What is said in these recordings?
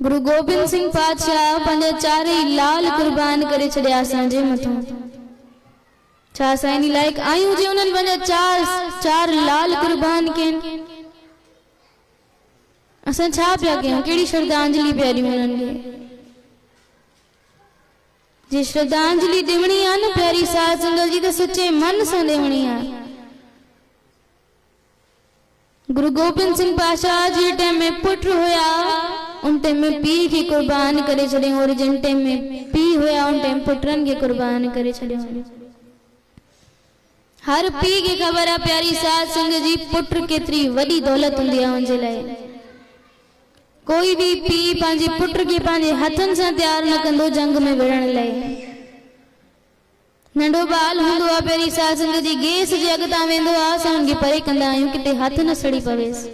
गुरु गोबिंद सिंह पातशाह पंहिंजा चारई लाल कुर्बान करे छॾिया असांजे मथां। छा असां इन लाइक़ आहियूं जे उन्हनि पंहिंजा चार लाल कुर्बान कनि? असां छा पिया कयूं? कहिड़ी श्रद्धांजलि पिया ॾियूं उन्हनि खे? जे श्रद्धांजलि ॾियणी आहे न प्यारी साध संगत जी, त सच्चे मन सां ॾियणी आहे। गुरु गोबिंद सिंह पातशाह जे टाइम में पुट हुया, उन टाइम में पी के कुर्बान करे छॾियऊं, और जिन टाइम में पी हुया उन टाइम पुटरन के कुर्बान करे छॾियऊं। हर पी के खबर है प्यारी साध संगत जी, पुट केतरी वडी दौलत हुंदी आहे उनजे लाइ। कोई भी पी पंहिंजे पुट के पंहिंजे हथन से तैयार न कंदो जंग में विढ़ण लाइ। नंढो बाल हूंदो आहे प्यारी साध संगत जी, गैस जे अॻितां वेंदो आहे, असां हुनखे परे कंदा आहियूं किथे हथ न सड़ी पवेसि।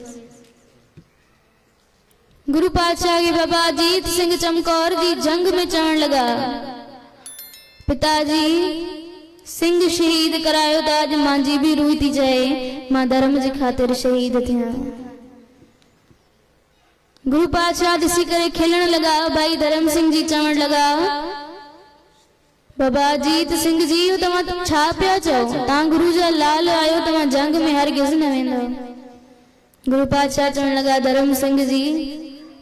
गुरु पातशाह के बाबा अजीत सिंह चमकौर जी जंग में चवण लगा, पिताजी सिंह शहीद करायो त अॼु मुंहिंजी बि रूह थी जाए, मां धर्म जे ख़ातिर शहीद थियां। गुरु पातशाह ॾिसी करे खिलण लगा। भाई धर्म सिंह जी चवण लगा, बाबा अजीत सिंह जी तव्हां छा पिया चओ? तव्हां गुरु जा लाल आयो, तव्हां जंग में हरगिज़ न वेंदव। गुरु पातशाह चवण लगा, धर्म सिंह जी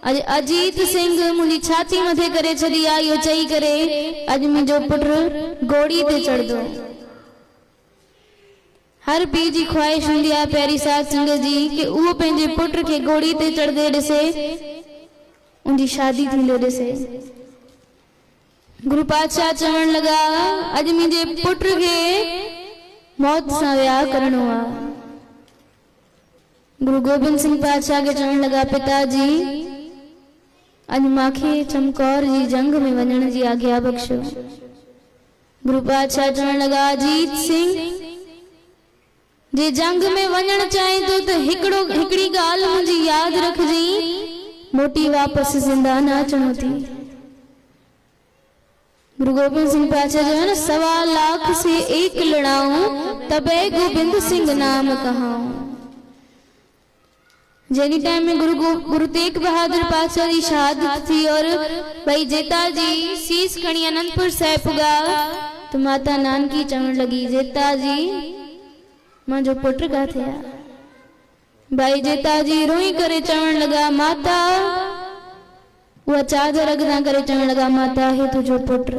अज अजीत सिंह मुंहिंजी छाती मथे करे छॾी आहे, इहो चई करे अॼु मुंहिंजो पुटु घोड़ी ते चढ़ंदो। हर पी जी ख्वाहिश हुंदी आहे प्यारी साध संगत जी कि उहो पंहिंजे पुट खे घोड़ी ते चढ़ंदे ॾिसे, उनजी शादी थींदो ॾिसे। गुरु पातशाह चवण लगा, अॼु मुंहिंजे पुट खे मौत सां विहाउ करणो आहे। गुरु गोबिंद सिंह पातशाह के चवण लगा, पिताजी अॼु मांखे चमकौर जी जंग में वञण जी आज्ञा बख्शो। गुरु पातशाह चवण लगा, अजीत सिंह जे जंग में वञण चाहे तो हिकिड़ी ॻाल्हि मुंहिंजी यादि रखिजी, मोटी वापसि ज़िंदा न अचणो थी। गुरु गोबिंद सिंह पातशाह जो है ना, 1.25 लाख से एक लड़ाऊं तबे गोबिंद सिंह नाम कहाऊं। जैनी टाइम में गुरु तेग बहादुर पातशाह जी शहादत थी और भाई जेता जी शीश खणी अनंतपुर साहिब पुगा, तो माता नानकी चवण लगी, जेता जी मुंहिंजो पुटु किथे आहे? भाई जेता जी रोई करे चवण लगा, माता उहा चादर अॻितां करे चवण लगा, माता हे तुंहिंजो पुटु।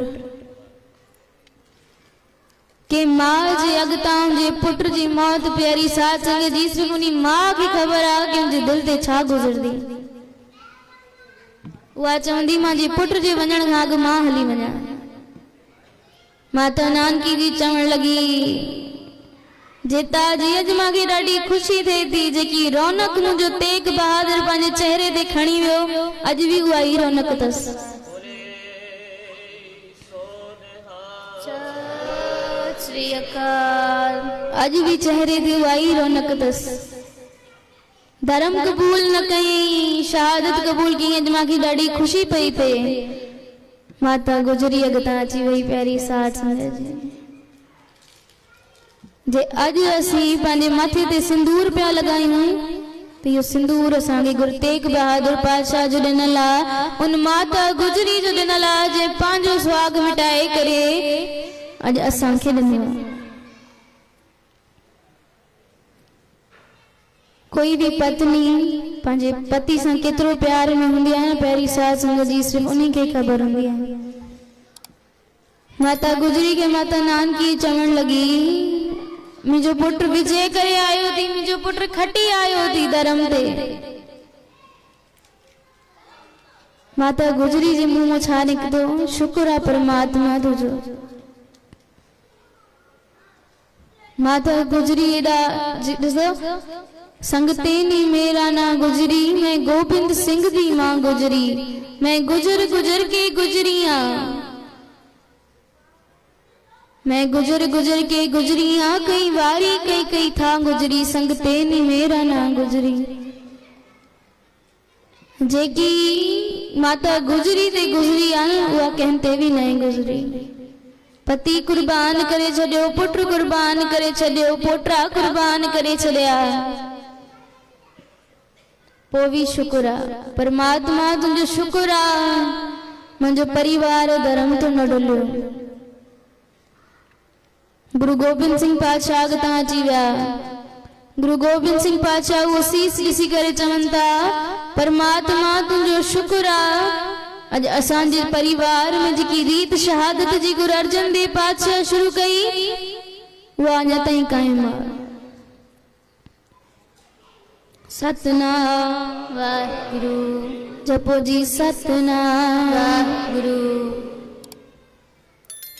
के मां जे अॻितां जे पुट जी मौत प्यारी साध संगत जी, सिर्फ़ उन मां खे ख़बर आहे कि मुंहिंजे दिल ते छा गुज़रंदी। उहा चवंदी, मुंहिंजे पुट जे वञण खां अॻु मां हली वञा। माता नानकी जी चवण लगी, जेता जी अॼु मूंखे ॾाढी ख़ुशी थिए थी, जेकी रौनक मुंहिंजो तेग बहादुर पंहिंजे चेहरे ते खणी वियो, अॼु बि उहा ई रौनक अथसि। श्री अकाल। अॼु बि चेहरे ते उहा ई रौनक अथसि। धर्म क़बूल न कई, शहादत क़बूल कई, अॼु मूंखे ॾाढी ख़ुशी पई थिए। माता गुजरी अॻितां अची वई प्यारी साध संगत जी। जे अॼु असीं पंहिंजे मथे ते सिंदूर पिया लॻायूं, त इहो सिंदूर असांखे गुरु तेग बहादुर पातशाह जो ॾिनल आहे, उन माता गुजरी जो ॾिनल आहे, जे पंहिंजो सुहाग मिटाए करे अॼु असांखे ॾिनो आहे। कोई भी पत्नी पंहिंजे पति सां केतिरो प्यार में हूंदी आहे न प्यारी साध संगत जी, सिर्फ़ उन्हीं खे ख़बर हूंदी आहे। माता गुजरी के माता नानकी चवण लगी, मुंहिंजो पुटु विजय करे आयो थी, मुंहिंजो पुटु खटी आयो थी धर्म ते। माता गुजरी जे मुंह मां छा निकितो? शुक्र आहे परमात्मा तुंहिंजो। माता गुजरी एॾा ॾिसो, संग तेनी मेरा ना गुजरी, मैं गोबिंद सिंह दी मां गुजरी, मैं गुजर गुजर के गुजरिया, मैं गुजर गुजर के गुजरिया, कई वारी कई कई था गुजरी, संग तेनी मेरा ना गुजरी। जेकी माता गुजरी ते गुजरी आहे न, उहा कंहिं भी नहीं गुजरी। पति कुर्बान करे छॾियो, पुट कुर्बान करे छॾियो, पोटरा कुर्बान करे छॾिया, पोइ बि शुक्र आहे परमात्मा तुंहिंजो शुक्र आहे मुंहिंजो परिवार धर्म तो न डुलियो। गुरु गोबिंद सिंह पातशाह अॻितां अची विया। गुरु गोबिंद सिंह पातशाह वो शीस ॾिसी करे चवनि था परमात्मा तुंहिंजो शुक्र आहे अॼु असांजे परिवार में जेकी रीत शहादत जी गुरु अर्जन देव पातशाह शुरू कई उहा अञा ताईं कायम आहे। सतनाम वाहिगुरु जपो जी सतनाम वाहिगुरु।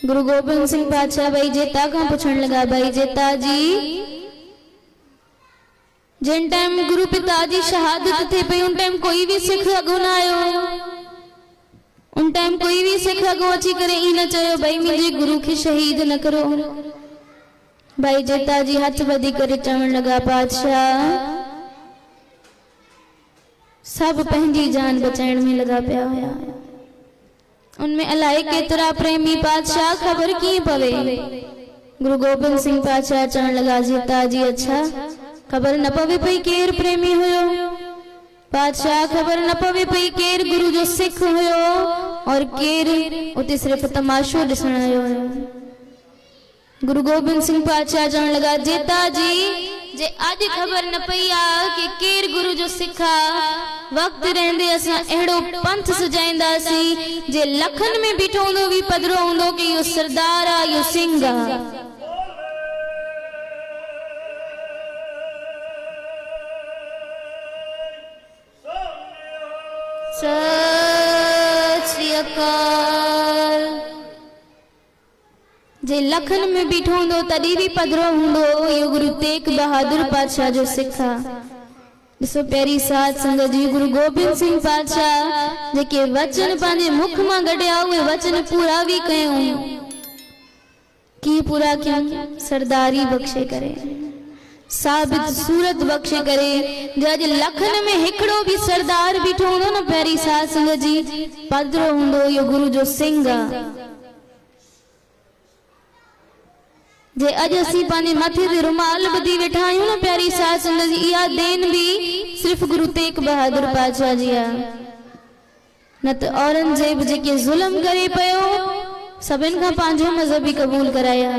गुरु गोबिंद सिंह पातशाह भाई जेता का पुछण लगा भाई जेता जी जिन टाइम गुरु पिता जी शहादत थे पई उन टाइम कोई भी सिख अगो ना आयो। उन टाइम कोई भी सिख अगो अची करे ई न चयो भाई मुझे गुरु के शहीद न करो। भाई जेता जी हाथ बधी करे चवण लगा पातशाह सब पंहिंजी जान बचाइण में लगा पिया हुया। उनमें अलाए केतरा प्रेमी पातशाह खबर की पवे। गुरु गोबिंद सिंह पातशाह चवण लगा जेता जी अच्छा खबर न पवे पई केर प्रेमी हुयो। पातशाह खबर न पवे पई केर गुरु जो सिख हुयो और केर उते सिर्फ तमाशो ॾिसण आयो हुयो। गुरु गोबिंद सिंह पातशाह चवण लगा जेता जी जे आज खबर न पई आ कि केर गुरु जो सिख आ वक्त रहंदे असां अहिड़ो पंथ सजाईंदासीं जे लखन में बीठो हूंदो भी पधरो हूंदो कि इहो सरदार आ इहो सिंह आ। सत श्री अकाल। जे लखन में बीठो हूंदो तॾहिं भी पधरो हूंदो इहो गुरु तेग बहादुर पातशाह जो सिख आ। ॾिसो पहिरीं साध संगत जी गुरु गोबिंद सिंह पातशाह जेके वचन पंहिंजे मुख मां कढिया उहे वचन पूरा भी कयूं। की पूरा कयूं? सरदारी बख्शे करे साबित सूरत बख्शे करे। जज लखन में हिकड़ो भी सरदार बीठो हूंदो न पहिरीं साध संगत जी पधरो हूंदो इहो गुरु जो सिंह आ। जे अज असी पाने मथे ते रुमाल बधी वेठा आहियूं न प्यारी साध संगत जी इहा देन भी सिर्फ गुरु तेग बहादुर पातशाह जी आ। न त औरंगजेब जेके जुल्म करे पयो सभिन खां पंहिंजो मज़हबी कबूल कराया।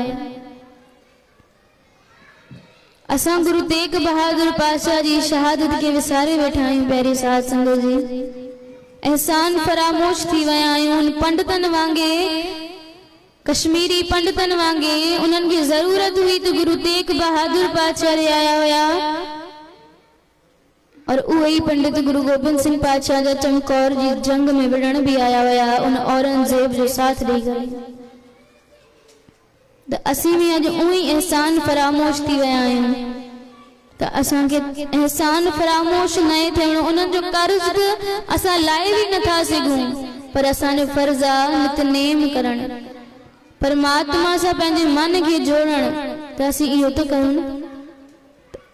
असां गुरु तेग बहादुर पातशाह जी शहादत के विसारे वेठा आहियूं प्यारी साध संगत जी। एहसान फरामोश थी विया आहियूं उन पंडितन वांगे कश्मीरी पंडितन वांगे उन्हनि खे ज़रूरत हुई तो गुरु तेग बहादुर पातशाह रे आया हुया और उहे ही पंडित गुरु गोबिंद सिंह पातशाह जा चमकौर जी जंग में विढ़ण भी आया हुया उन औरंगजेब जो साथ ॾेई करे। त असीं भी अॼु उही एहसान फरामोश थी विया आहियूं त असांखे एहसान फरामोश न थियणो उन्हनि जो कर्ज असां लाहे भी नथा सघूं पर असांजो फर्ज़ आहे नितनेम करणु परमात्मा से पंहिंजे मन के जोड़न त असीं इहो तो कयूं।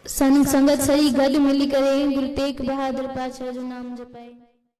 संगत सही गॾु मिली करे गुरु तेग बहादुर पातशाह जो नाम जपाए।